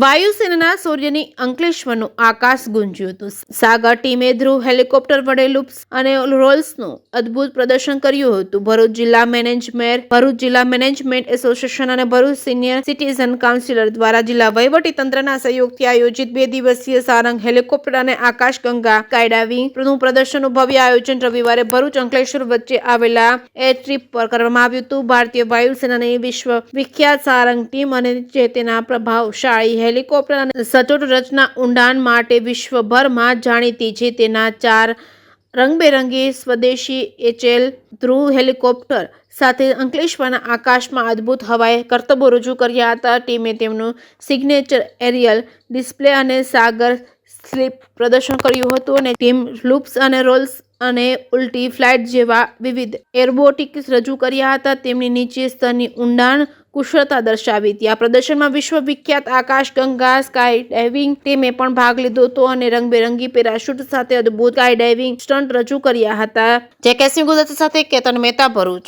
વાયુસેનાના શૌર્યની અંકલેશ્વરનું આકાશ ગુંજ્યું હતું. સાગર ટીમે ધ્રુવ હેલિકોપ્ટર વડે લૂપ્સ અને રોલ્સનું અદ્ભુત પ્રદર્શન કર્યું હતું. ભરૂચ જિલ્લા મેનેજમેન્ટ એસોસિએશન અને ભરૂચ સિનિયર સિટીઝન કાઉન્સિલ દ્વારા જિલ્લા વહીવટી તંત્રના સહયોગથી આયોજિત 2 દિવસીય સારંગ હેલિકોપ્ટર અને આકાશગંગા સ્કાયડાઇવિંગનું પ્રદર્શનનું ભવ્ય આયોજન રવિવારે ભરૂચ અંકલેશ્વર વચ્ચે આવેલા એરસ્ટ્રીપ પર કરવામાં આવ્યું હતું. ભારતીય વાયુસેનાની વિશ્વ વિખ્યાત સારંગ ટીમ અને તેના પ્રભાવશાળી હેલિકોપ્ટર અને સચોટ રચના ઉડાન માટે વિશ્વભરમાં જાણીતી છે. તેના 4 રંગબેરંગી સ્વદેશી HL ધ્રુવ હેલિકોપ્ટર સાથે અંકલેશ્વરના આકાશમાં અદ્ભુત હવાઈ કરતબો રજૂ કર્યા હતા. ટીમે તેમનું સિગ્નેચર એરિયલ ડિસ્પ્લે અને સાગર સ્લીપ પ્રદર્શન કર્યું હતું અને ટીમ લૂપ્સ અને રોલ્સ અને ઉલટી ફ્લાઇટ જેવા વિવિધ એરોબોટિક્સ રજૂ કર્યા હતા. તેમની નીચે સ્તરની ઊંડાણ કુશળતા દર્શાવી હતી. આ પ્રદર્શનમાં વિશ્વ વિખ્યાત આકાશગંગા સ્કાય ડાઇવિંગ ટીમે પણ ભાગ લીધો હતો અને રંગબેરંગી પેરાશૂટ સાથે અદ્ભુત સ્કાય ડાઇવિંગ સ્ટન્ટ રજૂ કર્યા હતા. જેકેસી ગુજરાતી સાથે કેતન મહેતા, ભરૂચ.